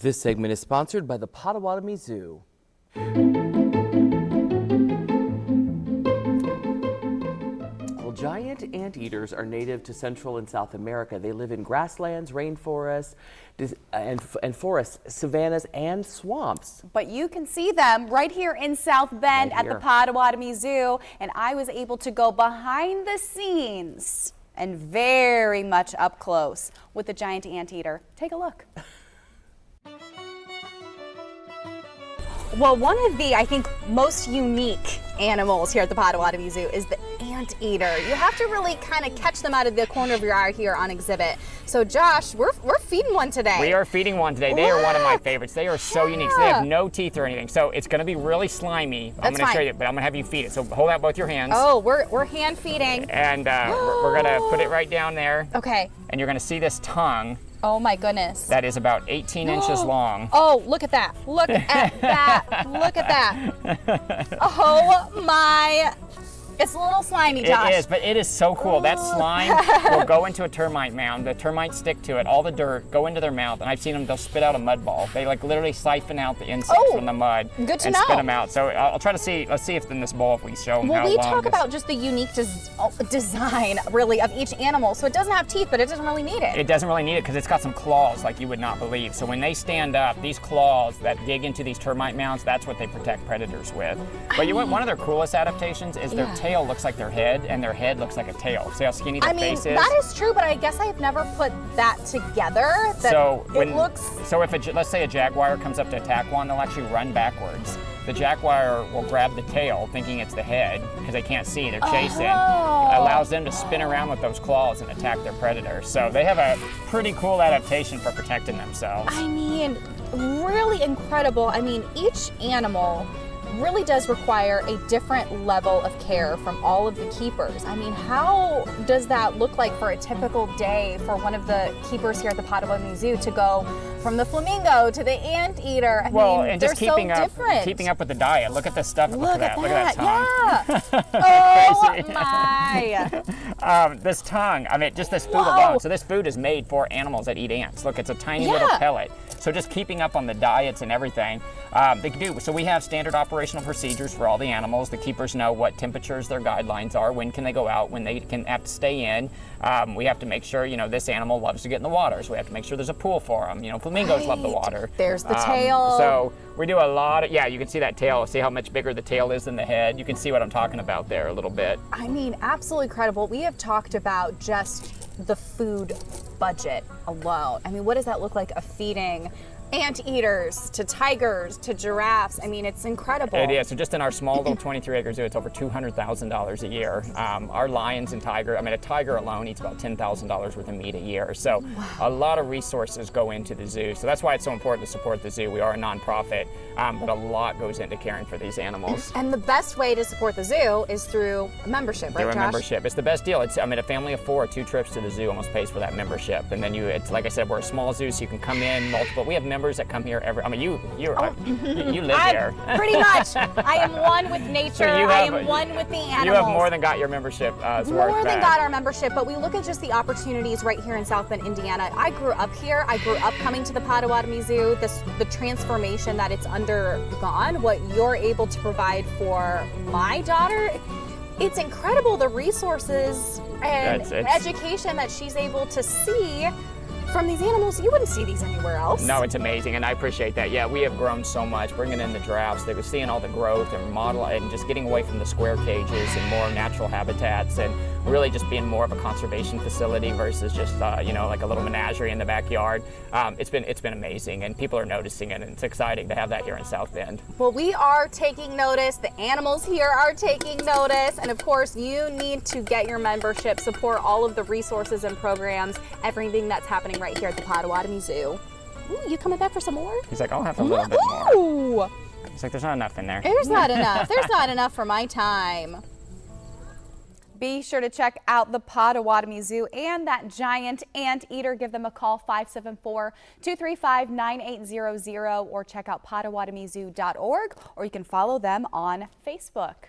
This segment is sponsored by the Potawatomi Zoo. Well, giant anteaters are native to Central and South America. They live in grasslands, rainforests, and forests, savannas, and swamps. But you can see them right here in South Bend at the Potawatomi Zoo, and I was able to go behind the scenes and very much up close with the giant anteater. Take a look. Well, one of the, I think, most unique animals here at the Potawatomi Zoo is the anteater. You have to really kind of catch them out of the corner of your eye here on exhibit. So Josh, we're feeding one today. We are feeding one today. They are one of my favorites. They are so unique. So they have no teeth or anything. So it's going to be really slimy. I'm going to show you, but I'm going to have you feed it. So hold out both your hands. Oh, we're hand feeding. And we're going to put it right down there. Okay. And you're going to see this tongue. Oh my goodness. That is about 18 inches long. Oh, look at that. Look at that. Look at that. Oh my. It's a little slimy, Josh. It is, but it is so cool. That slime will go into a termite mound. The termites stick to it. All the dirt go into their mouth, and I've seen them. They'll spit out a mud ball. They like literally siphon out the insects from the mud and spit them out. So I'll try to see. Let's see if in this bowl if we show them how long. Well, we talk about just the unique design, really, of each animal. So it doesn't have teeth, but it doesn't really need it. It doesn't really need it because it's got some claws like you would not believe. So when they stand up, these claws that dig into these termite mounds, that's what they protect predators with. But you know what? One of their coolest adaptations is their tail looks like their head, and their head looks like a tail. See how skinny their face is? That is true, but I guess I have never put that together. So if let's say a jaguar comes up to attack one, they'll actually run backwards. The jaguar will grab the tail, thinking it's the head, because they can't see, they're chasing. It allows them to spin around with those claws and attack their predator. So they have a pretty cool adaptation for protecting themselves. I mean, really incredible. I mean, each animal really does require a different level of care from all of the keepers. I mean, how does that look like for a typical day for one of the keepers here at the Potawatomi Zoo to go from the flamingo to the anteater? I mean, and just they're so different. keeping up with the diet. Look at this stuff. Look at that. Look at that tongue. Yeah. Oh my. This tongue, I mean, just this food alone. So this food is made for animals that eat ants. Look, it's a tiny little pellet. So just keeping up on the diets and everything, they can do. So we have standard operational procedures for all the animals. The keepers know what temperatures their guidelines are, when can they go out, when they can have to stay in. We have to make sure, you know, this animal loves to get in the water, so we have to make sure there's a pool for them. You know, flamingos love the water. There's the tail. So we do a lot of, you can see that tail. See how much bigger the tail is than the head. You can see what I'm talking about there a little bit. I mean, absolutely incredible. We have talked about just the food budget alone. I mean, what does that look like of feeding anteaters to tigers to giraffes? I mean, it's incredible. It is. So just in our small little 23-acre zoo, it's over $200,000 a year. Our lions and tiger, I mean, a tiger alone eats about $10,000 worth of meat a year. So a lot of resources go into the zoo. So that's why it's so important to support the zoo. We are a nonprofit, but a lot goes into caring for these animals. And the best way to support the zoo is through a membership, right, Josh? Through a membership. It's the best deal. It's, I mean, a family of 4, 2 trips to the zoo almost pays for that membership. And then it's like I said, we're a small zoo, so you can come in multiple. We have members that come here every. I mean, you live here. Pretty much. I am one with nature. So I am one with the animals. You have more than got your membership. More than got our membership, but we look at just the opportunities right here in South Bend, Indiana. I grew up here. I grew up coming to the Potawatomi Zoo. The transformation that it's undergone, what you're able to provide for my daughter. It's incredible, the resources and education that she's able to see from these animals. You wouldn't see these anywhere else. No, it's amazing, and I appreciate that. Yeah, we have grown so much, bringing in the giraffes. They were seeing all the growth and just getting away from the square cages and more natural habitats, and really just being more of a conservation facility versus just you know, like a little menagerie in the backyard. It's been amazing, and people are noticing it, and it's exciting to have that here in South Bend. Well, we are taking notice. The animals here are taking notice, and of course, you need to get your membership, support all of the resources and programs, everything that's happening right here at the Potawatomi Zoo. Ooh, you coming back for some more? He's like, I'll have a little bit more. He's like, there's not enough in there. There's not enough. There's not enough for my time. Be sure to check out the Potawatomi Zoo and that giant anteater. Give them a call, 574-235-9800, or check out PotawatomiZoo.org, or you can follow them on Facebook.